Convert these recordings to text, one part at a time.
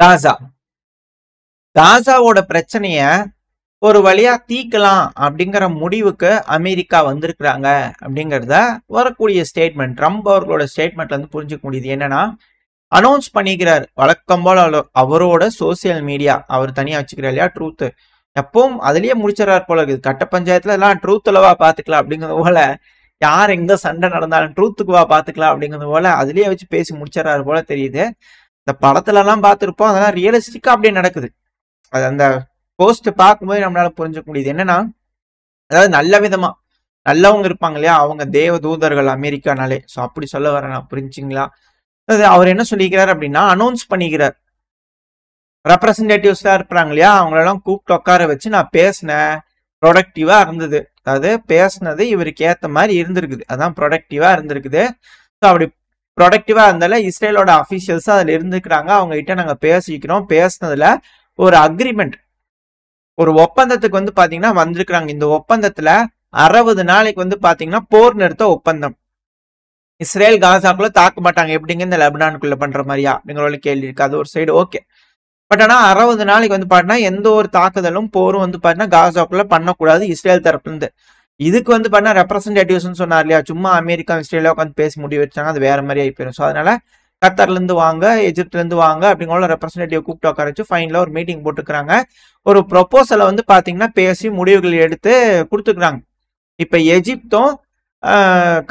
காசா. காசாவோட பிரச்சனைய ஒரு வழியா தீக்கலாம் அப்படிங்கிற முடிவுக்கு அமெரிக்கா வந்திருக்கிறாங்க அப்படிங்கிறத வரக்கூடிய ஸ்டேட்மெண்ட், ட்ரம்ப் அவர்களோட ஸ்டேட்மெண்ட்ல இருந்து புரிஞ்சுக்க முடியுது. என்னன்னா, அனௌன்ஸ் பண்ணிக்கிறார் வழக்கம் போல அவரோட சோசியல் மீடியா, அவர் தனியா வச்சுக்கிறார் இல்லையா ட்ரூத், எப்பவும் அதுலயே முடிச்சிடறாரு போல இருக்குது. கட்ட பஞ்சாயத்துல எல்லாம் ட்ரூத்லவா பாத்துக்கலாம் அப்படிங்கிறது போல, யார் எங்க சண்டை நடந்தாலும் ட்ரூத்துக்கு வா பாத்துக்கலாம் அப்படிங்கிறது போல அதுலயே வச்சு பேசி முடிச்சிடறாரு போல தெரியுது. இந்த படத்துல எல்லாம் பார்த்திருப்போம், அதெல்லாம் ரியலிஸ்டிக்கா அப்படியே நடக்குது. அது அந்த போஸ்ட் பார்க்கும்போது நம்மளால புரிஞ்சுக்க முடியுது. என்னன்னா, அதாவது நல்ல விதமா நல்லவங்க இருப்பாங்க இல்லையா, அவங்க தேவ தூதர்கள் அமெரிக்கானாலே. ஸோ அப்படி சொல்ல வரேன் நான், புரிஞ்சுங்களா? அது அவர் என்ன சொல்லிக்கிறார் அப்படின்னா, அனௌன்ஸ் பண்ணிக்கிறார். ரெப்ரசன்டேட்டிவ்ஸ்லாம் இருக்கிறாங்க இல்லையா, அவங்களெல்லாம் கூப்பிட்டு உட்கார வச்சு நான் பேசினேன், ப்ரொடக்டிவா இருந்தது. அதாவது பேசினது இவருக்கு ஏற்ற மாதிரி இருந்திருக்குது, அதான் ப்ரொடக்டிவா இருந்திருக்குது. ஸோ அப்படி ப்ரொடக்டிவா இருந்தால இஸ்ரேலோட அஃபீஷியல்ஸ் அதில் இருந்துக்கிறாங்க, அவங்க கிட்ட நாங்கள் பேசிக்கிறோம். பேசினதுல ஒரு அக்ரிமெண்ட், ஒரு ஒப்பந்தத்துக்கு வந்து பாத்தீங்கன்னா வந்திருக்கிறாங்க. இந்த ஒப்பந்தத்துல 60 நாளைக்கு வந்து பாத்தீங்கன்னா போர் நிறுத்த ஒப்பந்தம். இஸ்ரேல் காசாக்குள்ள தாக்க மாட்டாங்க, எப்படிங்க இந்த லெபனானுக்குள்ள பண்ற மாதிரியா அப்படிங்கிற கேள்வி இருக்கு. அது ஒரு சைடு ஓகே. பட் ஆனா 60 நாளைக்கு வந்து பாத்தீங்கன்னா எந்த ஒரு தாக்குதலும் போரும் வந்து பாத்தீங்கன்னா காசாக்குள்ள பண்ணக்கூடாது இஸ்ரேல் தரப்புல இருந்து. இதுக்கு வந்து பாத்தீங்கன்னா ரெப்ரசன்டேட்டிவ்ஸ் சொன்னார் இல்லையா, சும்மா அமெரிக்கா இஸ்ரேல உட்காந்து பேசி முடிவு வச்சாங்க, அது வேற மாதிரி ஆகி போயிடும். ஸோ அதனால கத்தார்ல இருந்து வாங்க, எஜிப்ட்ல இருந்து வாங்க அப்படிங்கிற ரெப்ரசன்டேட்டிவ் கூப்பிட்டு உட்கார வச்சு ஃபைனலா ஒரு மீட்டிங் போட்டுக்கிறாங்க. ஒரு ப்ரொபோசலை வந்து பாத்தீங்கன்னா பேசி முடிவுகள் எடுத்து கொடுத்துக்கிறாங்க. இப்ப எஜிப்தும்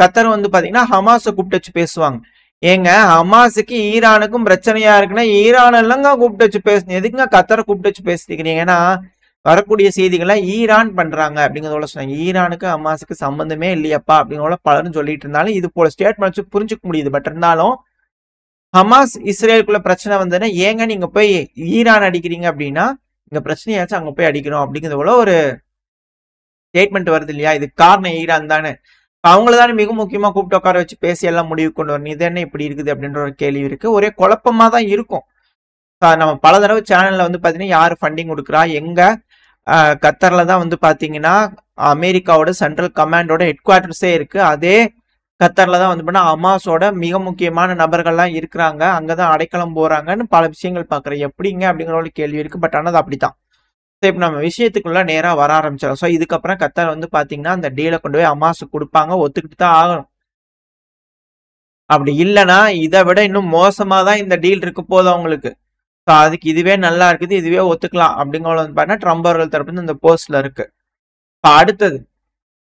கத்தரும் வந்து பாத்தீங்கன்னா ஹமாஸை கூப்பிட்டு வச்சு பேசுவாங்க. ஏங்க, ஹமாஸுக்கு ஈரானுக்கும் பிரச்சனையா இருக்குன்னா ஈரான் எல்லாம் கூப்பிட்டு வச்சு பேசுங்க, எதுக்குங்க கத்தரை கூப்பிட்டு வச்சு பேசிக்கிறீங்க? ஏன்னா வரக்கூடிய செய்திகளை ஈரான் பண்றாங்க அப்படிங்கிறதோட சொன்னாங்க. ஈரானுக்கு ஹமாஸுக்கு சம்பந்தமே இல்லையப்பா அப்படிங்கிற பலரும் சொல்லிட்டு இருந்தாலும் இது போல ஸ்டேட்மெண்ட் வச்சு புரிஞ்சுக்க முடியுது. பட் இருந்தாலும் ஹமாஸ் இஸ்ரேலுக்குள்ள பிரச்சனை வந்ததுன்னா ஏங்க நீங்க போய் ஈரான் அடிக்கிறீங்க அப்படின்னா, இங்க பிரச்சனையாச்சும் அங்க போய் அடிக்கணும் அப்படிங்கிறது போல ஒரு ஸ்டேட்மெண்ட் வருது இல்லையா. இது காரணம் ஈரான் தானே, அவங்கள தானே மிக முக்கியமா கூப்பிட்டு உட்கார வச்சு பேசி எல்லாம் முடிவு கொண்டு வரணும். இது என்ன இப்படி இருக்குது அப்படின்ற ஒரு கேள்வி இருக்கு. ஒரே குழப்பமா தான் இருக்கும். நம்ம பல தடவை சேனல்ல வந்து பாத்தீங்கன்னா யாரு ஃபண்டிங் கொடுக்குறா, எங்க கத்தர்ல தான் வந்து பாத்தீங்கன்னா அமெரிக்காவோட சென்ட்ரல் கமாண்டோட ஹெட் குவார்டர்ஸே இருக்கு. அதே கத்தர்ல தான் வந்து பண்ணா ஹமாஸோட மிக முக்கியமான நபர்கள்லாம் இருக்கிறாங்க, அங்கதான் அடைக்கலம் போறாங்கன்னு பல விஷயங்கள் பாக்குறேன். எப்படிங்க அப்படிங்கிற ஒரு கேள்வி இருக்கு. பட் ஆனால் அப்படித்தான். இப்ப நம்ம விஷயத்துக்குள்ள நேரா வர ஆரம்பிச்சிடும். ஸோ இதுக்கப்புறம் கத்தார் வந்து பாத்தீங்கன்னா அந்த டீலை கொண்டு போய் ஹமாஸுக்கு கொடுப்பாங்க, ஒத்துக்கிட்டு தான் ஆகணும். அப்படி இல்லைன்னா இதை விட இன்னும் மோசமா தான் இந்த டீல் இருக்க போதும் அவங்களுக்கு. ஸோ அதுக்கு இதுவே நல்லா இருக்குது, இதுவே ஒத்துக்கலாம் அப்படிங்கிற வந்து ட்ரம்ப் அவர்கள் தரப்பு இந்த போஸ்ட்ல இருக்கு.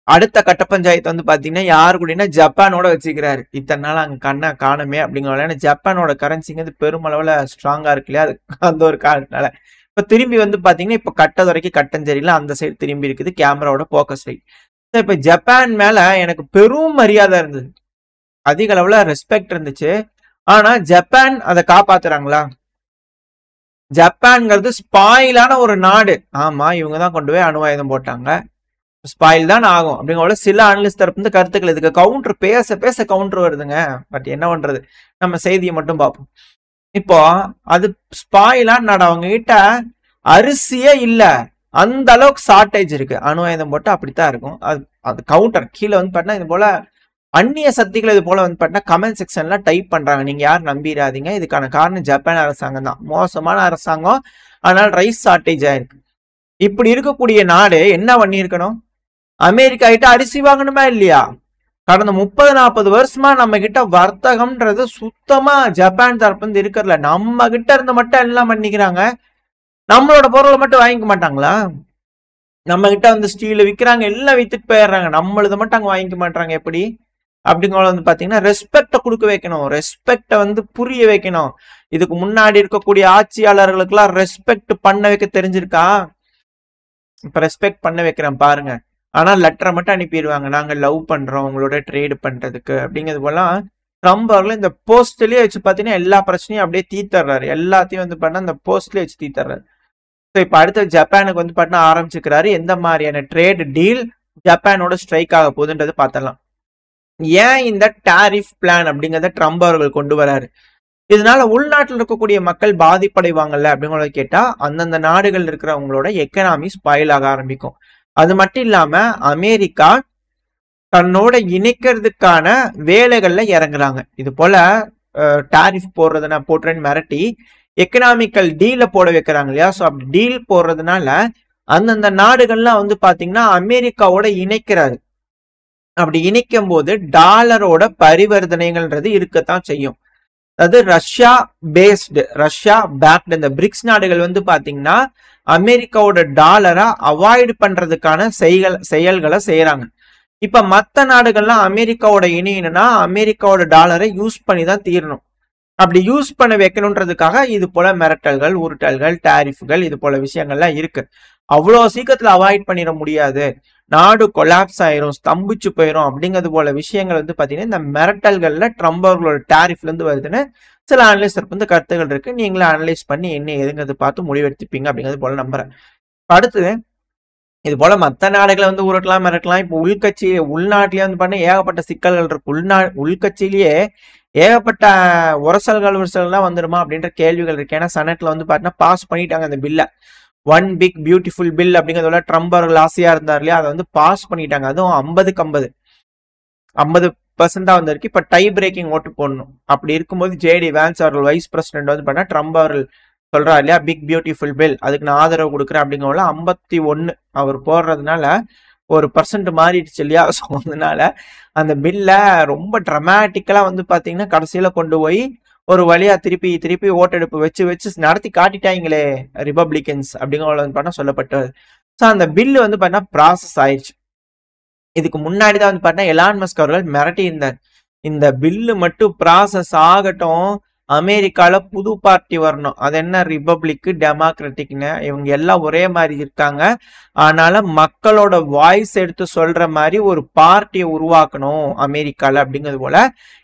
அடுத்த கட்ட பஞ்சாயத்து வந்து பாத்தீங்கன்னா யாரு கூடனா ஜப்பானோட வச்சுக்கிறாரு. இத்தனை நாள் அங்க கண்ணை காணுமே அப்படிங்கிற ஜப்பானோட கரன்சிங்கிறது பெருமளவுல ஸ்ட்ராங்கா இருக்கு இல்லையா, அது அந்த ஒரு காரணத்தினால இப்ப திரும்பி வந்து பாத்தீங்கன்னா இப்ப கட்டது வரைக்கும் கட்டஞ்சேரியில அந்த சைடு திரும்பி இருக்குது கேமராவோட போக்கஸ் லைட். இப்ப ஜப்பான் மேல எனக்கு பெரும் மரியாதை இருந்தது, அதிக அளவுல ரெஸ்பெக்ட் இருந்துச்சு. ஆனா ஜப்பான் அதை காப்பாத்துறாங்களா? ஜப்பான்ங்கிறது ஸ்பாயிலான ஒரு நாடு. ஆமா, இவங்கதான் கொண்டு போய் அணு ஆயுதம் போட்டாங்க, ஸ்பாயில் தான் ஆகும் அப்படிங்கிற சில அனலிஸ்ட் தரப்பு இருந்து கருத்துக்கள். இதுக்கு கவுண்டர் பேச பேச கவுண்டர் வருதுங்க. பட் என்ன பண்றது, நம்ம செய்தியை மட்டும் பார்ப்போம். இப்போ அது ஸ்பாயிலான நாடு, அவங்க கிட்ட அரிசியே இல்ல, அந்த அளவுக்கு ஷார்டேஜ் இருக்கு. அணு ஆயுதம் போட்டு அப்படித்தான் இருக்கும். அது கவுண்டர் கீழே வந்து பாத்தீங்கன்னா இது போல அந்நிய சக்திகள் இது போல வந்து பாத்தீங்கன்னா கமெண்ட் செக்ஷன்ல டைப் பண்றாங்க. நீங்க யாரும் நம்பிடாதீங்க, இதுக்கான காரணம் ஜப்பான் அரசாங்கம் தான், மோசமான அரசாங்கம், அதனால ரைஸ் ஷார்டேஜ் ஆயிருக்கு. இப்படி இருக்கக்கூடிய நாடு என்ன பண்ணிருக்கணும், அமெரிக்கா கிட்ட அரிசி வாங்கணுமா இல்லையா? கடந்த 30-40 வருஷமா நம்ம கிட்ட வர்த்தகம்ன்றது சுத்தமா ஜப்பான் தரப்பு இருக்கிறதுல. நம்ம கிட்ட இருந்து மட்டும் எல்லாம் பண்ணிக்கிறாங்க, நம்மளோட பொருளை மட்டும் வாங்கிக்க மாட்டாங்களா? நம்ம கிட்ட வந்து ஸ்டீல் விற்கிறாங்க, எல்லாம் வித்துட்டு போயிடுறாங்க, நம்மளது மட்டும் அங்க வாங்கிக்க மாட்டாங்க. எப்படி அப்படிங்கிற வந்து பாத்தீங்கன்னா ரெஸ்பெக்ட கொடுக்க வைக்கணும், ரெஸ்பெக்ட வந்து புரிய வைக்கணும். இதுக்கு முன்னாடி இருக்கக்கூடிய ஆட்சியாளர்களுக்கு எல்லாம் ரெஸ்பெக்ட் பண்ண வைக்க தெரிஞ்சிருக்கா? இப்ப ரெஸ்பெக்ட் பண்ண வைக்கிறேன் பாருங்க. ஆனா லெட்டரை மட்டும் அனுப்பிடுவாங்க, நாங்க லவ் பண்றோம் உங்களோட ட்ரேடு பண்றதுக்கு அப்படிங்கிறது போலாம். ட்ரம்ப் அவர்கள் இந்த போஸ்ட்லயே வச்சு பாத்தீங்கன்னா எல்லா பிரச்சனையும் அப்படியே தீர்த்தர்றாரு, எல்லாத்தையும் வந்து பண்ண அந்த போஸ்ட்லயே வச்சு தீர்த்தர்றாரு. ஸோ இப்ப அடுத்த ஜப்பானுக்கு வந்து பண்ண ஆரம்பிச்சுக்கிறாரு. எந்த மாதிரியான ட்ரேட் டீல் ஜப்பானோட ஸ்ட்ரைக் ஆக போகுதுன்றது பார்த்தலாம். ஏன் இந்த டாரிஃப் பிளான் அப்படிங்கிறத ட்ரம்ப் அவர்கள் கொண்டு வராரு, இதனால உள்நாட்டில் இருக்கக்கூடிய மக்கள் பாதிப்படைவாங்கல்ல அப்படிங்கிறத கேட்டா அந்தந்த நாடுகள் இருக்கிறவங்களோட எக்கனாமி ஸ்பாயில் ஆக ஆரம்பிக்கும். அது மட்டும் இல்லாம அமெரிக்கா தன்னோட இணைக்கிறதுக்கான வேலைகள்ல இறங்குறாங்க. இது போல டாரிஃப் போடுறத நான் போட்டுறேன்னு மிரட்டி எக்கனாமிக்கல் டீல போட வைக்கிறாங்க இல்லையா. ஸோ அப்படி டீல் போடுறதுனால அந்தந்த நாடுகள்லாம் வந்து பாத்தீங்கன்னா அமெரிக்காவோட இணைக்கிறாரு. அப்படி இணைக்கும் போது டாலரோட பரிவர்த்தனைகள்ன்றது இருக்கத்தான் செய்யும். அதாவது ரஷ்யா பேஸ்டு, ரஷ்யா பேக்டு இந்த பிரிக்ஸ் நாடுகள் வந்து பாத்தீங்கன்னா அமெரிக்காவோட டாலரை அவாய்ட் பண்றதுக்கான செயல்களை செய்யறாங்க. இப்ப மற்ற நாடுகள்லாம் அமெரிக்காவோட இணையணும்னா அமெரிக்காவோட டாலரை யூஸ் பண்ணி தான் தீரணும். அப்படி யூஸ் பண்ண வைக்கணுன்றதுக்காக இது போல மிரட்டல்கள், உருட்டல்கள், டாரிஃப்கள் இது போல விஷயங்கள்லாம் இருக்கு. அவ்வளோ சீக்கிரத்துல அவாய்ட் பண்ணிட முடியாது, நாடு கொலாப்ஸ் ஆயிரும், ஸ்தம்பிச்சு போயிடும் அப்படிங்கிறது போல விஷயங்கள் வந்து பாத்தீங்கன்னா இந்த மிரட்டல்கள்ல ட்ரம்ப் அவர்களோட டாரிஃப்ல இருந்து வருதுன்னு சில அனலிஸ்டர் வந்து கருத்துகள் இருக்கு. நீங்களே அனலைஸ் பண்ணி என்ன எதுங்கிறது பார்த்து முடிவெடுத்துப்பீங்க அப்படிங்கிறது போல நம்புறேன். அடுத்தது இது போல மற்ற நாடுகளை வந்து உருட்டலாம் மிரட்டலாம். இப்போ உள்நாட்டிலேயே வந்து பண்ண ஏகப்பட்ட சிக்கல்கள் இருக்கு. உள்கட்சியிலேயே ஏகப்பட்ட உரசல்கள்லாம் வந்துடுமா அப்படின்ற கேள்விகள் இருக்கு. ஏன்னா செனட்ல வந்து பாத்தீங்கன்னா பாஸ் பண்ணிட்டாங்க அந்த பில்ல. ஒன் பிக் பியூட்டிஃபுல் பில் அப்படிங்கிறதோட ட்ரம்ப் அவர்கள் ஆசையா இருந்தார் இல்லையா, அதை வந்து பாஸ் பண்ணிட்டாங்க. அதுவும் 50% தான் வந்திருக்கு. இப்ப டை பிரேக்கிங் ஓட்டு போடணும். அப்படி இருக்கும்போது ஜேடி வான்ஸ் அவர்கள் வைஸ் பிரசிடென்ட் வந்து பண்ணா ட்ரம்ப் அவர்கள் சொல்றாரு இல்லையா பிக் பியூட்டிஃபுல் பில், அதுக்கு நான் ஆதரவு கொடுக்குறேன் அப்படிங்கிறவங்கள 51 அவர் போடுறதுனால 1% மாறிடுச்சு இல்லையா. ஸோ அதனால அந்த பில்ல ரொம்ப டிராமட்டிக்கலா வந்து பாத்தீங்கன்னா கடைசியில கொண்டு போய் ஒரு வழியா திருப்பி ஓட்டெடுப்பு வச்சு நடத்தி காட்டிட்டாங்களே ரிபப்ளிகன்ஸ் அப்படிங்கிற பண்ண சொல்லப்பட்டது. ஸோ அந்த பில்லு வந்து பார்த்தீங்கன்னா ப்ராசஸ் ஆயிடுச்சு. இதுக்கு முன்னாடி தான் வந்து பார்த்தீங்கன்னா எலான் மஸ்க் அவர்கள் மிரட்டி இருந்தார், இந்த பில்லு மட்டும் ப்ராசஸ் ஆகட்டும், அமெரிக்கால புது பார்ட்டி வரணும், அது என்ன ரிபப்ளிக் டெமோக்ராட்டிக்னு இவங்க எல்லாம் ஒரே மாதிரி இருக்காங்க, அதனால மக்களோட வாய்ஸ் எடுத்து சொல்ற மாதிரி ஒரு பார்ட்டியை உருவாக்கணும் அமெரிக்கால அப்படிங்கிறது போல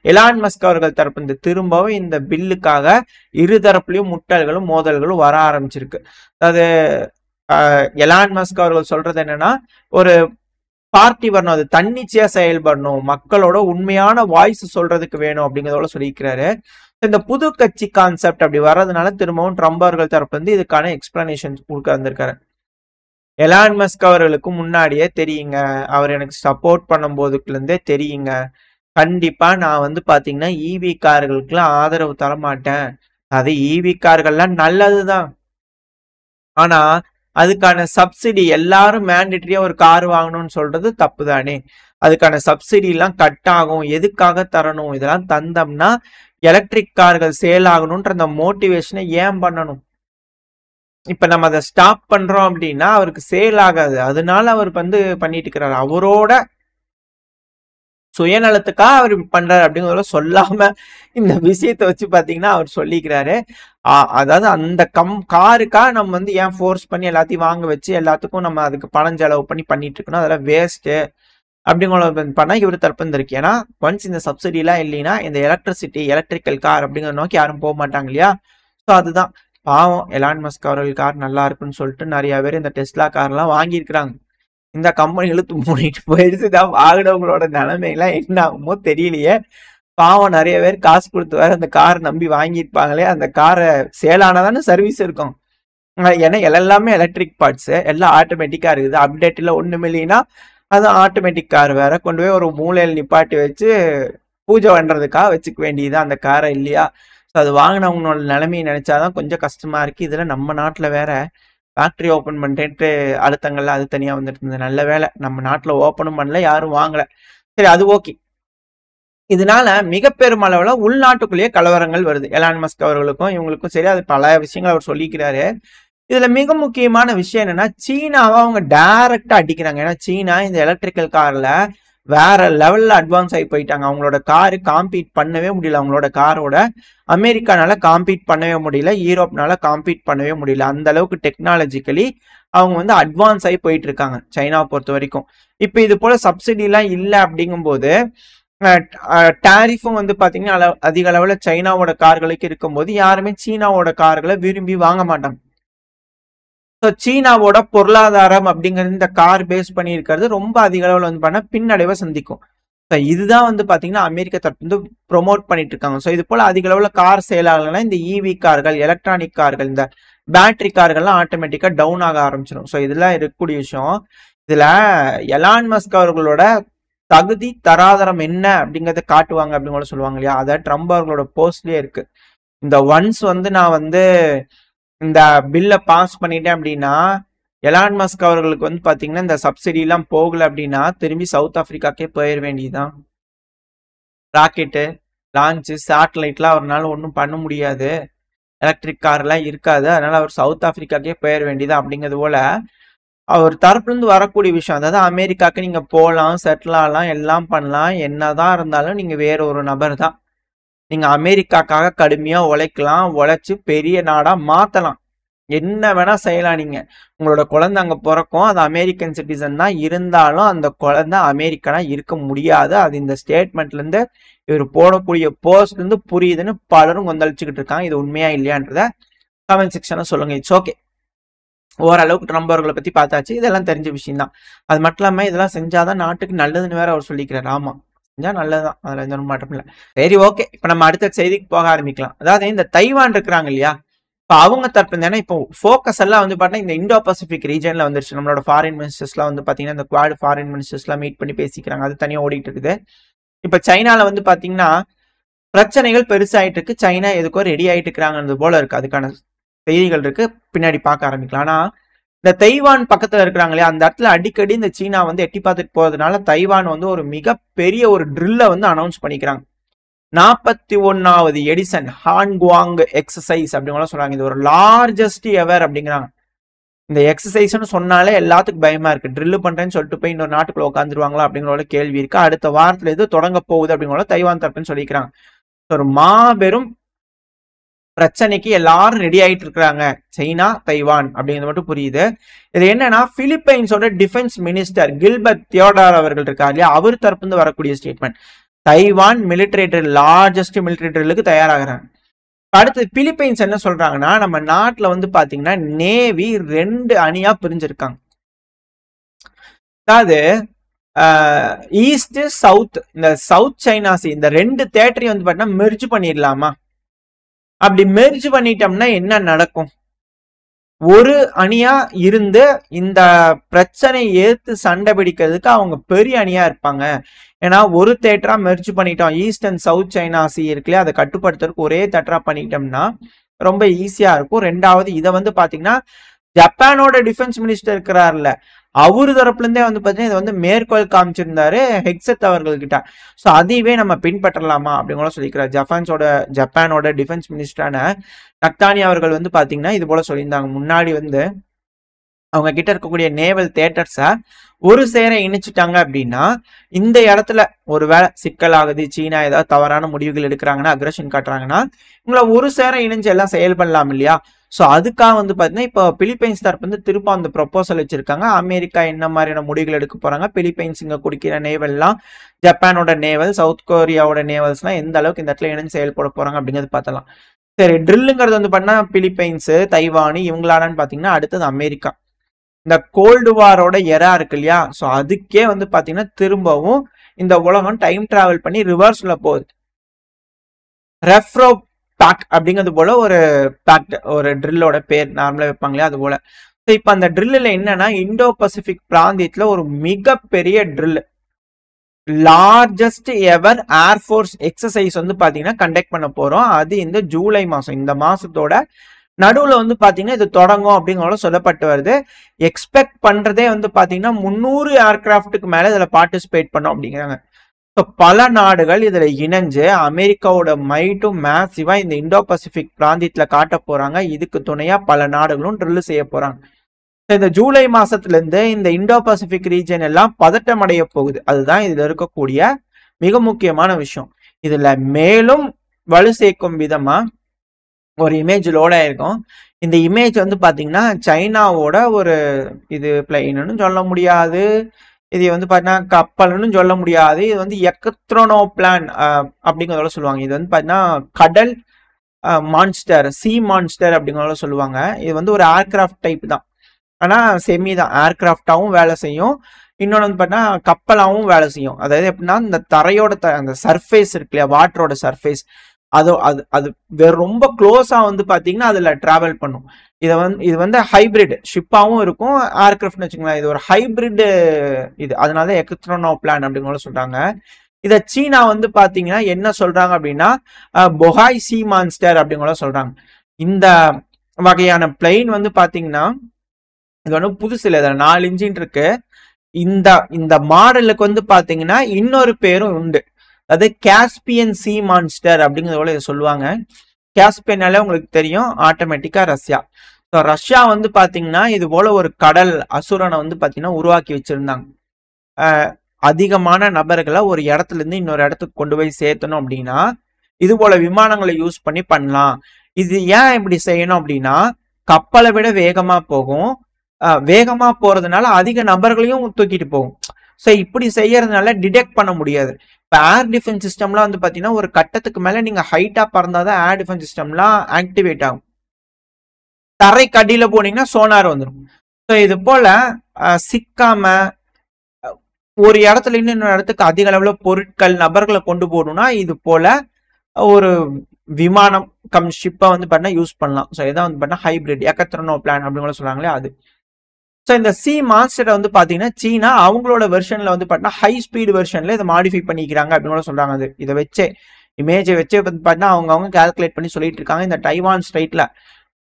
எலான் மஸ்க் அவர்கள் தரப்பு இந்த திரும்பவும் இந்த பில்லுக்காக இருதரப்புலையும் முட்டல்களும் மோதல்களும் வர ஆரம்பிச்சிருக்கு. அது எலான் மஸ்க் அவர்கள் சொல்றது என்னன்னா ஒரு பார்ட்டி வரணும், அது தன்னிச்சையா செயல்படணும், மக்களோட உண்மையான வாய்ஸ் சொல்றதுக்கு வேணும் அப்படிங்கிறதோட சொல்லியிருக்கிறாரு. இந்த புது கட்சி கான்செப்ட் அப்படி வர்றதுனால திரும்பவும் ட்ரம்ப் அவர்கள் தரப்பு வந்து இதுக்கான எக்ஸ்பிளனேஷன் கொடுக்க வந்திருக்காரு. எலான் மஸ்க் அவர்களுக்கு முன்னாடியே தெரியுங்க, அவர் எனக்கு சப்போர்ட் பண்ணும் போதுக்குல இருந்தே தெரியுங்க, கண்டிப்பா நான் வந்து பாத்தீங்கன்னா இவி கார்களுக்குலாம் ஆதரவு தர மாட்டேன், அது இவி கார்கள்லாம் நல்லதுதான், ஆனா அதுக்கான சப்சிடி எல்லாரும் மேண்டேட்டரியா ஒரு கார் வாங்கணும்னு சொல்றது தப்பு தானே, அதுக்கான சப்சிடி எல்லாம் கட் ஆகும், எதுக்காக தரணும், இதெல்லாம் தந்தோம்னா எலக்ட்ரிக் கார்கள் சேல் ஆகணும்ன்ற அந்த மோட்டிவேஷனை ஏன் பண்ணணும். இப்ப நம்ம அதை ஸ்டாப் பண்றோம் அப்படின்னா அவருக்கு சேல் ஆகாது, அதனால அவர் வந்து பண்ணிட்டு இருக்கிறாரு, அவரோட சுயநலத்துக்காக அவர் பண்றாரு அப்படிங்கிறத சொல்லாம இந்த விஷயத்த வச்சு பாத்தீங்கன்னா அவர் சொல்லிக்கிறாரு. அதாவது அந்த காருக்காக நம்ம வந்து ஏன் ஃபோர்ஸ் பண்ணி எல்லாத்தையும் வாங்க வச்சு எல்லாத்துக்கும் நம்ம அதுக்கு பணம் செலவு பண்ணிட்டு இருக்கணும், அதெல்லாம் வேஸ்ட் அப்படிங்கிற பண்ணா இவர் தரப்பு இருக்கு. ஏன்னா ஒன்ஸ் இந்த சப்சிடி எல்லாம் இல்லைன்னா இந்த எலக்ட்ரிக்கல் கார் அப்படிங்கிற நோக்கி யாரும் போக மாட்டாங்க இல்லையா. ஸோ அதுதான் பாவம், எலான் மஸ்க் அவர்கள் கார் நல்லா இருக்குன்னு சொல்லிட்டு நிறைய பேர் இந்த டெஸ்லா கார்லாம் வாங்கியிருக்கிறாங்க. இந்த கம்பெனி இழுத்து மூடிட்டு போயிடுச்சு தான், வாங்கினவங்களோட நிலைமையெல்லாம் என்ன ஆகுமோ தெரியலையே. பாவம் நிறைய பேர் காசு கொடுத்து வேற அந்த காரை நம்பி வாங்கியிருப்பாங்களே, அந்த காரை சேலானதானே சர்வீஸ் இருக்கும். ஏன்னா எல்லாமே எலக்ட்ரிக் பார்ட்ஸ் எல்லாம் ஆட்டோமேட்டிக்கா இருக்குது, அப்டேட்ல ஒண்ணும் இல்லைன்னா அது ஆட்டோமேட்டிக் கார் வேற கொண்டு போய் ஒரு மூலையில் நிப்பாட்டி வச்சு பூஜை பண்றதுக்காக வச்சுக்க வேண்டியது அந்த காரை இல்லையா. ஸோ அது வாங்கினவங்களோட நிலைமையை நினைச்சாதான் கொஞ்சம் கஷ்டமா இருக்கு. இதுல நம்ம நாட்டுல வேற ஃபேக்டரி ஓப்பன் பண்ணிட்டு அழுத்தங்கள்லாம் அது தனியா வந்துட்டு இருந்தது. நல்ல வேலை நம்ம நாட்டுல ஓப்பனும் பண்ணல, யாரும் வாங்கல. சரி அது ஓகே. இதனால மிக பெருமளவுல உள்நாட்டுக்குள்ளேயே கலவரங்கள் வருது எலான் மஸ்க் அவர்களுக்கும் இவங்களுக்கும். சரி, அது பல விஷயங்கள் அவர் சொல்லிக்கிறாரு. இதுல மிக முக்கியமான விஷயம் என்னன்னா சீனாவை அவங்க டைரக்டா அடிக்கிறாங்க. ஏன்னா சீனா இந்த எலக்ட்ரிக்கல் கார்ல வேற லெவல்ல அட்வான்ஸ் ஆகி போயிட்டாங்க. அவங்களோட காரு காம்பீட் பண்ணவே முடியல, அவங்களோட காரோட அமெரிக்கானால காம்பீட் பண்ணவே முடியல, யூரோப்னால காம்பீட் பண்ணவே முடியல. அந்த அளவுக்கு டெக்னாலஜிக்கலி அவங்க வந்து அட்வான்ஸ் ஆகி போயிட்டு இருக்காங்க சைனாவை பொறுத்த வரைக்கும். இப்ப இது போல சப்சிடி எல்லாம் இல்லை அப்படிங்கும் போது டாரிஃபும் வந்து பாத்தீங்கன்னா அதிக அளவுல சைனாவோட கார்களுக்கு இருக்கும் போது யாருமே சீனாவோட கார்களை விரும்பி வாங்க மாட்டாங்க. சீனாவோட பொருளாதாரம் அப்படிங்கிறது இந்த கார் பேஸ் பண்ணி இருக்கிறது ரொம்ப அதிக அளவில் வந்து பண்ண பின்னடைவை சந்திக்கும். இதுதான் வந்து பாத்தீங்கன்னா அமெரிக்க தரப்பு வந்து ப்ரொமோட் பண்ணிட்டு இருக்காங்க. ஸோ இது போல அதிக அளவுல கார் சேல் ஆகலைன்னா இந்த இவி கார்கள், எலக்ட்ரானிக் கார்கள், இந்த பேட்டரி கார்கள்லாம் ஆட்டோமேட்டிக்கா டவுன் ஆக ஆரம்பிச்சிடும். ஸோ இதெல்லாம் இருக்கக்கூடிய விஷயம். இதுல எலான் மஸ்க் அவர்களோட தகுதி தராதரம் என்ன அப்படிங்கறத காட்டுவாங்க அப்படின்னு சொல்லுவாங்க இல்லையா, அதை ட்ரம்ப் அவர்களோட போஸ்ட்லயே இருக்கு. இந்த ஒன்ஸ் வந்து நான் வந்து இந்த பில்லை பாஸ் பண்ணிட்டேன் அப்படின்னா எலான் மஸ்க் அவர்களுக்கு வந்து பாத்தீங்கன்னா இந்த சப்சிடி எல்லாம் போகல அப்படின்னா திரும்பி சவுத் ஆப்பிரிக்காக்கே போயிட வேண்டியதுதான். ராக்கெட்டு லான்ச்சு சேட்டலைட்லாம் அவரால் ஒன்றும் பண்ண முடியாது, எலக்ட்ரிக் கார்லாம் இருக்காது, அதனால அவர் சவுத் ஆப்பிரிக்காக்கே போயிட வேண்டியதான். அப்படிங்கிறது போல அவர் தரப்புலேருந்து வரக்கூடிய விஷயம், அதாவது அமெரிக்காவுக்கு நீங்க போகலாம், செட்டில் ஆகலாம், எல்லாம் பண்ணலாம், என்னதான் இருந்தாலும் நீங்க வேற ஒரு நபர் தான். நீங்க அமெரிக்காக்காக கடுமையா உழைக்கலாம், உழைச்சு பெரிய நாடா மாத்தலாம், என்ன வேணா செய்யலாம். நீங்க உங்களோட குழந்தை அங்க பிறக்கும், அது அமெரிக்கன் சிட்டிசன் தான், இருந்தாலும் அந்த குழந்தை அமெரிக்கனா இருக்க முடியாது. அது இந்த ஸ்டேட்மெண்ட்ல இருந்து இவர் போடக்கூடிய போஸ்ட்ல இருந்து புரியுதுன்னு பலரும் கொந்தளிச்சுக்கிட்டு இருக்காங்க. இது உண்மையா இல்லையான்றத கமெண்ட் செக்ஷன்ல சொல்லுங்க. It's okay. ஓரளவுக்கு ட்ரம்ப் அவர்களை பத்தி பார்த்தாச்சு, இதெல்லாம் தெரிஞ்ச விஷயம் தான். அது மட்டும் இல்லாம இதெல்லாம் செஞ்சாதான் நாட்டுக்கு நல்லதுன்னு வேற அவர் சொல்லிக்கிறார். ஆமா, செஞ்சா நல்லதுதான், அதுல எந்த மாற்றம் இல்லை. சரி, ஓகே. இப்ப நம்ம அடுத்த செய்திக்கு போக ஆரம்பிக்கலாம். அதாவது இந்த தைவான் இருக்கிறாங்க இல்லையா, இப்போ அவங்க தரப்பு ஏன்னா இப்போ ஃபோக்கஸ் எல்லாம் வந்து பார்த்தீங்கன்னா இந்த இந்தோ பசிபிக் ரீஜன்ல வந்துருச்சு. நம்மளோட ஃபாரின் மினிஸ்டர்ஸ்லாம் வந்து பார்த்தீங்கன்னா இந்த குவாட் ஃபாரின் மினிஸ்டர்ஸ்லாம் மீட் பண்ணி பேசிக்கிறாங்க, அது தனியாக ஓடிட்டு இருக்குது. இப்போ சைனால வந்து பார்த்தீங்கன்னா பிரச்சனைகள் பெருசாயிட்டு இருக்கு, சைனா எதுக்கோ ரெடி ஆயிட்டு இருக்கிறாங்கிறது போல இருக்கு. அதுக்கான செய்திகள் இருக்கு, பின்னாடி பார்க்க ஆரம்பிக்கலாம். ஆனா இந்த தைவான் பக்கத்துல இருக்கிறாங்க இல்லையா, அந்த இடத்துல அடிக்கடி இந்த சீனா வந்து எட்டி பார்த்துட்டு போறதுனால தைவான் வந்து ஒரு மிகப்பெரிய ஒரு ட்ரில்லை வந்து அனௌன்ஸ் பண்ணிக்கிறாங்க. 41வது எடிசன் ஹான்குவாங் எக்ஸசைஸ் அப்படிங்கலாம் சொல்றாங்க. இது ஒரு லார்ஜஸ்ட் எவர் அப்படிங்கிறாங்க. இந்த எக்ஸசைஸ்னு சொன்னாலே எல்லாத்துக்கும் பயமா இருக்கு. ட்ரில்லு பண்றேன்னு சொல்லிட்டு போய் இன்னொரு நாட்டுக்குள்ள உட்காந்துருவாங்களா அப்படிங்கிற கேள்வி இருக்கு. அடுத்த வாரத்துல இது தொடங்க போகுது அப்படிங்கிற தைவான் தரப்புன்னு சொல்லிக்கிறாங்க. ஒரு மாபெரும் பிரச்சனைக்கு எல்லாரும் ரெடி ஆயிட்டு இருக்கிறாங்க, சைனா தைவான் அப்படிங்கிறது மட்டும் புரியுது. இது என்னன்னா பிலிப்பைன்ஸோட டிஃபென்ஸ் மினிஸ்டர் கில்பர்ட் தியோடார் அவர்கள் இருக்காரு இல்லையா, அவர் தரப்பு இருந்து வரக்கூடிய statement. Taiwan military drill, largest military ட்ரில்லுக்கு தயாராகிறாங்க. அடுத்து பிலிப்பைன்ஸ் என்ன சொல்றாங்கன்னா, நம்ம நாட்டுல வந்து பாத்தீங்கன்னா நேவி 2 அணியா பிரிஞ்சிருக்காங்க. அதாவது ஈஸ்ட் சவுத், இந்த சவுத் சைனா சி இந்த 2 தேட்டரையும் வந்து பாத்தீங்கன்னா மெர்ஜ் பண்ணிடலாமா? அப்படி மெர்ஜ் பண்ணிட்டோம்னா என்ன நடக்கும்? ஒரு அணியா இருந்து இந்த பிரச்சனை ஏத்து சண்டை பிடிக்கிறதுக்கு அவங்க பெரிய அணியா இருப்பாங்க. ஏன்னா ஒரு தேட்டரா மெர்ஜ் பண்ணிட்டோம், east and south China sea இருக்குல்லையா, அதை கட்டுப்படுத்துறதுக்கு ஒரே தேட்டரா பண்ணிட்டோம்னா ரொம்ப ஈஸியா இருக்கும். ரெண்டாவது இதை வந்து பாத்தீங்கன்னா ஜப்பானோட டிஃபென்ஸ் மினிஸ்டர் இருக்கிறார்ல, அவரு தரப்புல இருந்தே வந்து பாத்தீங்கன்னா இதை வந்து மேற்கோள் காமிச்சிருந்தாரு ஹெக்ஸத் அவர்கள்கிட்ட. ஸோ அதையவே நம்ம பின்பற்றலாமா அப்படிங்கிற சொல்லிக்கிறார். ஜப்பானோட டிஃபென்ஸ் மினிஸ்டரான நக்தானி அவர்கள் வந்து பாத்தீங்கன்னா இது போல சொல்லியிருந்தாங்க. முன்னாடி வந்து அவங்க கிட்ட இருக்கக்கூடிய நேவல் தேட்டர்ஸை ஒரு சேர இணைச்சிட்டாங்க அப்படின்னா இந்த இடத்துல ஒருவேளை சிக்கல் ஆகுது, சீனா ஏதாவது தவறான முடிவுகள் எடுக்கிறாங்கன்னா, அக்ரஷன் காட்டுறாங்கன்னா, உங்களை ஒரு சேர இணைஞ்சு எல்லாம் செயல் பண்ணலாம் இல்லையா. ஸோ அதுக்காக வந்து பார்த்தீங்கன்னா இப்போ பிலிப்பைன்ஸ் தரப்பு வந்து திரும்ப அந்த ப்ரொப்போசல் வச்சிருக்காங்க. அமெரிக்கா என்ன மாதிரியான முடிவுகள் எடுக்க போறாங்க, பிலிப்பைன்ஸ் இங்கே குடிக்கிற நேவல்லாம், ஜப்பானோட நேவல், சவுத் கொரியாவோட நேவல்ஸ்லாம் எந்த அளவுக்கு இந்த இடத்துல இணைஞ்சு செயல்பட போறாங்க அப்படிங்கிறது பார்த்தலாம். சரி, ட்ரில்லுங்கிறது வந்து பார்த்தீங்கன்னா பிலிப்பைன்ஸ், தைவானு இவங்களாடான்னு பார்த்தீங்கன்னா அடுத்தது அமெரிக்கா. இந்த கோல்டு வாரோட எரா இருக்கு இல்லையா, ஸோ அதுக்கே வந்து பாத்தீங்கன்னா திரும்பவும் இந்த உலகம் டைம் டிராவல் பண்ணி ரிவர்ஸ்ல போகுது. ரெஃப்ரோ பேக் அப்படிங்கிறது போல ஒரு பேக்ட், ஒரு ட்ரில்லோட பேர் நார்மலா வைப்பாங்க இல்லையா, அது போல. ஸோ இப்போ அந்த ட்ரில்லில் என்னன்னா இந்தோ பசிபிக் பிராந்தியத்துல ஒரு மிகப்பெரிய ட்ரில், லார்ஜஸ்ட் எவர் ஏர்ஃபோர்ஸ் எக்ஸசைஸ் வந்து பாத்தீங்கன்னா கண்டக்ட் பண்ண போறோம். அது இந்த ஜூலை மாசம், இந்த மாசத்தோட நடுவுல வந்து பாத்தீங்கன்னா இது தொடங்கும் அப்படிங்கிற சொல்லப்பட்டு வருது. எக்ஸ்பெக்ட் பண்றதே வந்து பாத்தீங்கன்னா 300 ஏர்கிராஃப்டுக்கு மேல இதுல பார்ட்டிசிபேட் பண்ணோம் அப்படிங்கிறாங்க. ஸோ பல நாடுகள் இதுல இணைஞ்சு அமெரிக்காவோட மைட்டும் மேசிவா இந்த இந்தோ பசிபிக் பிராந்தியத்துல காட்ட போறாங்க. இதுக்கு துணையா பல நாடுகளும் ட்ரில் செய்ய போறாங்க. இந்த ஜூலை மாசத்துல இருந்து இந்த இந்தோ பசிபிக் ரீஜன் எல்லாம் பதட்டம் அடைய போகுது. அதுதான் இதுல இருக்கக்கூடிய மிக முக்கியமான விஷயம். இதுல மேலும் வலு சேர்க்கும் விதமா ஒரு இமேஜ் லோட் ஆயிருக்கும். இந்த இமேஜ் வந்து பாத்தீங்கன்னா சைனாவோட ஒரு இது பிளைன்னு சொல்ல முடியாது, இது வந்து பாத்தீங்கன்னா கப்பல்னு சொல்ல முடியாது, இது வந்து எக்கத்ரோனோ பிளான் அப்படிங்கிறத சொல்லுவாங்க. இது வந்து பாத்தீங்கன்னா கடல் மான்ஸ்டர், சி மான்ஸ்டர் அப்படிங்கிறத சொல்லுவாங்க. இது வந்து ஒரு ஏர்கிராஃப்ட் டைப் தான், ஆனா செமி தான், ஏர்கிராஃப்டாவும் வேலை செய்யும், இன்னொன்று வந்து பார்த்தீங்கன்னா கப்பலாகவும் வேலை செய்யும். அதாவது எப்படின்னா இந்த தரையோட அந்த சர்ஃபேஸ் இருக்கு இல்லையா, வாட்டரோட சர்ஃபேஸ், அது ரொம்ப க்ளோஸா வந்து பாத்தீங்கன்னா அதுல டிராவல் பண்ணும். இது வந்து ஹைபிரிட் ஷிப்பாவும் இருக்கும், ஏர்கிராஃப்ட்னு வச்சுக்கலாம். இது ஒரு ஹைபிரிட் இது, அதனால எக்கத்ரோனோ பிளான் அப்படிங்கிற சொல்றாங்க. இத சீனா வந்து பாத்தீங்கன்னா என்ன சொல்றாங்க அப்படின்னா பொஹாய் சி மான்ஸ்டர் அப்படிங்கிற சொல்றாங்க. இந்த வகையான பிளெயின் வந்து பாத்தீங்கன்னா இது வந்து புதுசு இல்லை, 4 இன்ஜின் இருக்கு. இந்த மாடலுக்கு வந்து பாத்தீங்கன்னா இன்னொரு பேரும் உண்டு, அது காஸ்பியன் சி மான்ஸ்டர் அப்படிங்கிறத இதை சொல்லுவாங்க. காஸ்பியனாலே உங்களுக்கு தெரியும் ஆட்டோமேட்டிக்கா ரஷ்யா. ரஷ்யா வந்து பாத்தீங்கன்னா இது போல ஒரு கடல் அசுரனை வந்து பாத்தீங்கன்னா உருவாக்கி வச்சிருந்தாங்க. அதிகமான நபர்களை ஒரு இடத்துல இருந்து இன்னொரு இடத்துக்கு கொண்டு போய் சேர்த்தணும் அப்படின்னா இது போல விமானங்களை யூஸ் பண்ணி பண்ணலாம். இது ஏன் இப்படி செய்யணும் அப்படின்னா கப்பலை விட வேகமா போகும், வேகமா போறதுனால அதிக நபர்களையும் தூக்கிட்டு போகும். ஸோ இப்படி செய்யறதுனால டிடெக்ட் பண்ண முடியாது. இப்போ ஏர் டிஃபென்ஸ் சிஸ்டம்லாம் வந்து பாத்தீங்கன்னா ஒரு கட்டத்துக்கு மேல நீங்க ஹைட்டா பறந்தாதான் ஏர் டிஃபென்ஸ் சிஸ்டம்லாம் ஆக்டிவேட் ஆகும். தரை கடியில போனீங்கன்னா சோனார் வந்துடும். ஸோ இது போல சிக்காம ஒரு இடத்துல இருந்து இன்னொரு இடத்துக்கு அதிக அளவுல பொருட்கள் நபர்களை கொண்டு போகணும்னா இது போல ஒரு விமானம் கம் ஷிப்பை வந்து பார்த்தா யூஸ் பண்ணலாம். ஸோ இதான் வந்து பார்த்தா ஹைபிரிட் எக்கத்ரோனோ பிளான் அப்படின்னு சொல்றாங்களே அது. ஸோ இந்த சி மான்ஸ்டரை வந்து பாத்தீங்கன்னா சீனா அவங்களோட வெர்ஷன்ல வந்து பார்த்தா ஹை ஸ்பீடு வெர்ஷன்ல இதை மாடிஃபை பண்ணிக்கிறாங்க அப்படின்னு சொல்றாங்க. அது இதை வச்சே இமேஜை வச்சே வந்து பார்த்தா அவங்க கால்குலேட் பண்ணி சொல்லிட்டு இருக்காங்க. இந்த டைவான் ஸ்ட்ரைட்ல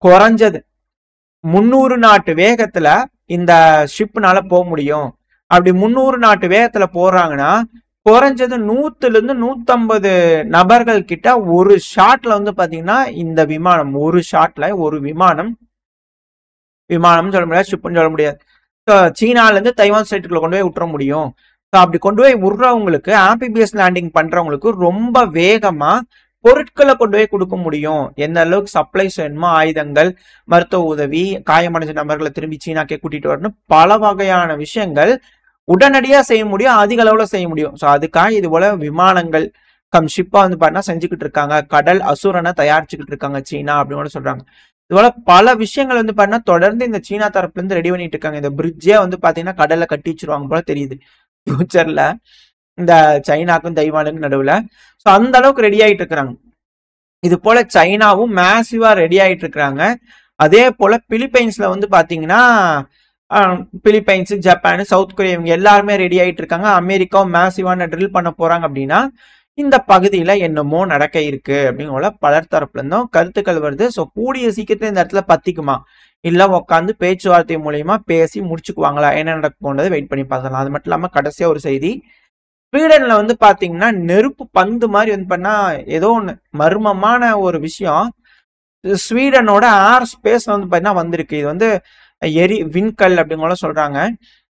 குறைஞ்சது 300 நாட்டு வேகத்துல இந்த ஷிப்னால போக முடியும். அப்படி 300 நாட்டு வேகத்துல போறாங்கன்னா குறைஞ்சது 100 இருந்து 150 நபர்கள் கிட்ட ஒரு ஷாட்ல வந்து பாத்தீங்கன்னா இந்த விமானம் ஒரு ஷாட்ல ஒரு விமானம் சொல்ல முடியாது, ஷிப்னு சொல்ல முடியாது. சீனால இருந்து தைவான் ஸ்ட்ரைட்டுக்குள்ள கொண்டு போய் விட்டுற முடியும். அப்படி கொண்டு போய் விடுறவங்களுக்கு ஆம்பிபிஎஸ் லேண்டிங் பண்றவங்களுக்கு ரொம்ப வேகமா பொருட்களை கொண்டு போய் கொடுக்க முடியும். எந்த அளவுக்கு சப்ளைஸ் வேணுமோ ஆயுதங்கள், மருத்துவ உதவி, காயமடைஞ்ச நபர்களை திரும்பி சீனாக்கே கூட்டிட்டு வரணும், பல வகையான விஷயங்கள் உடனடியா செய்ய முடியும், அதிக அளவுல செய்ய முடியும். ஸோ அதுக்காக இது போல விமானங்கள் கம் ஷிப்பா வந்து பார்த்தா செஞ்சுக்கிட்டு இருக்காங்க. கடல் அசுரனை தயாரிச்சுக்கிட்டு இருக்காங்க சீனா அப்படின்னு சொல்றாங்க. இது போல பல விஷயங்கள் வந்து பார்த்தா தொடர்ந்து இந்த சீனா தரப்புல இருந்து ரெடி பண்ணிட்டு இருக்காங்க. இந்த பிரிட்ஜே வந்து பாத்தீங்கன்னா கடல்ல கட்டி வச்சிருவாங்க போல தெரியுது ஃபியூச்சர்ல இந்த சைனாக்கும் தைவானுக்கும் நடுவுல. ஸோ அந்த அளவுக்கு ரெடி ஆயிட்டு இருக்கிறாங்க. இது போல சைனாவும் மேசிவா ரெடி ஆயிட்டு இருக்கிறாங்க. அதே போல பிலிப்பைன்ஸ்ல வந்து பாத்தீங்கன்னா பிலிப்பைன்ஸ், ஜப்பான், சவுத் கொரியா இவங்க எல்லாருமே ரெடி ஆயிட்டு இருக்காங்க. அமெரிக்காவும் மேசிவான ட்ரில் பண்ண போறாங்க அப்படின்னா இந்த பகுதியில என்னமோ நடக்க இருக்கு அப்படிங்கிற பலர் தரப்புல இருந்தும் கருத்துக்கள் வருது. ஸோ கூடிய சீக்கிரத்துல இந்த இடத்துல பத்திக்குமா இல்ல உட்காந்து பேச்சுவார்த்தை மூலியமா பேசி முடிச்சுக்குவாங்களா, என்ன நடக்க போனது வெயிட் பண்ணி பார்க்கலாம். அது மட்டும் இல்லாம கடைசியா ஒரு செய்தி, ஸ்வீடன்ல வந்து பாத்தீங்கன்னா நெருப்பு பந்து மாதிரி வந்து பண்ணா ஏதோ ஒண்ணு மர்மமான ஒரு விஷயம் ஸ்வீடனோட ஏர் ஸ்பேஸ்ல வந்து பாத்தீங்கன்னா வந்திருக்கு. இது வந்து விண்கல் அப்படிங்கிற சொல்றாங்க.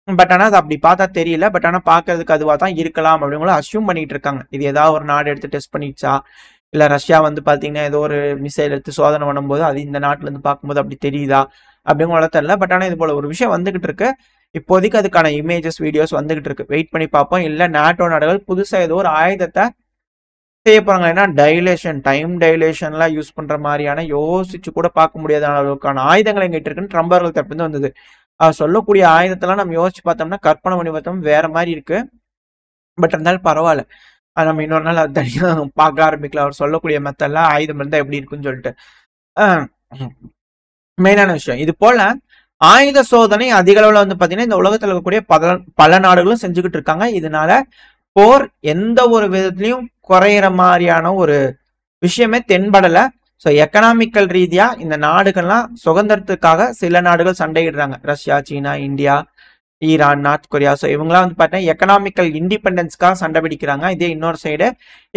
பட் ஆனா அது அப்படி பார்த்தா தெரியல. பட் ஆனா பாக்குறதுக்கு அதுவா தான் இருக்கலாம் அப்படிங்கிற அசியூம் பண்ணிட்டு இருக்காங்க. இது ஏதாவது ஒரு நாடு எடுத்து டெஸ்ட் பண்ணிச்சா இல்ல ரஷ்யா வந்து பாத்தீங்கன்னா ஏதோ ஒரு மிசைல் எடுத்து சோதனை பண்ணும்போது அது இந்த நாட்டுல இருந்து பார்க்கும்போது அப்படி தெரியுதா அப்படிங்கிற தெரியல. பட் ஆனா இது போல ஒரு விஷயம் வந்துகிட்டு இருக்கு. இப்போதைக்கு அதுக்கான இமேஜஸ் வீடியோஸ் வந்துகிட்டு இருக்கு, வெயிட் பண்ணி பார்ப்போம். இல்ல நாட்டோ நாடுகள் புதுசா ஏதோ ஒரு ஆயுதத்தை செய்ய போறாங்க. ஏன்னா டைம் டைலேஷன்லாம் யூஸ் பண்ற மாதிரியான யோசிச்சு கூட பார்க்க முடியாத அளவுக்கான ஆயுதங்கள் எங்கிட்ட இருக்குன்னு ட்ரம்ப் அவர்கள் தரப்புல வந்தது. சொல்லக்கூடிய ஆயுதத்தெல்லாம் நம்ம யோசிச்சு பார்த்தோம்னா கற்பனை பண்ணி பார்த்தோம் வேற மாதிரி இருக்கு. பட் இருந்தாலும் பரவாயில்ல, நம்ம இன்னொரு நாள் அது தனியா பார்க்க ஆரம்பிக்கலாம். அவர் சொல்லக்கூடிய மெத்தட்லாம் ஆயுதம் இருந்தா எப்படி இருக்குன்னு சொல்லிட்டு மெயினான விஷயம். இது போல ஆயுத சோதனை அதிக அளவுல வந்து பாத்தீங்கன்னா இந்த உலகத்துல இருக்கக்கூடிய பல நாடுகளும் செஞ்சுக்கிட்டு இருக்காங்க. இதனால போர் எந்த ஒரு விதத்திலையும் குறையிற மாதிரியான ஒரு விஷயமே தென்படல. ஸோ எக்கனாமிக்கல் ரீதியா இந்த நாடுகள்லாம் சுதந்திரத்துக்காக சில நாடுகள் சண்டையிடுறாங்க. Russia, China, India, Iran, North Korea. So இவங்கலாம் வந்து பார்த்தீங்கன்னா எக்கனாமிக்கல் இண்டிபெண்டன்ஸ்க்காக சண்டை பிடிக்கிறாங்க. இதே இன்னொரு சைடு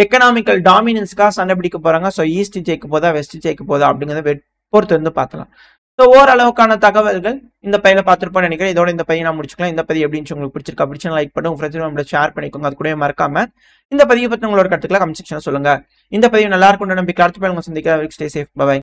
எக்கனாமிக்கல் டாமினன்ஸ்க்காக சண்டை பிடிக்க போறாங்க. ஸோ ஈஸ்ட் ஜெயிக்க போதா வெஸ்ட் ஜெயிக்க போதா அப்படிங்கிறத பொறுத்து வந்து பார்க்கலாம். ஸோ ஓரளவுக்கான தகவல்கள் இந்த பையில பார்த்துருப்போம்னு நினைக்கிறேன். இதோட இந்த பையன் நான் முடிச்சுக்கலாம். இந்த பதிவு எப்படின்னு உங்களுக்கு பிடிச்சிருக்கா பிடிச்சா லைக் பண்ணுங்க, உங்க ஃப்ரெண்ட்ஸ் நம்மள ஷேர் பண்ணிக்கோங்க. அது கூட மறக்காம இந்த பதிவை பத்தி உங்களோட கருத்துக்களை கமெண்ட் செக்ஷன்ல சொல்லுங்க. இந்த பதிவு நல்லா இருக்கும் நம்பிக்கை. அடுத்த பையன் சந்திக்க. Stay safe. பை.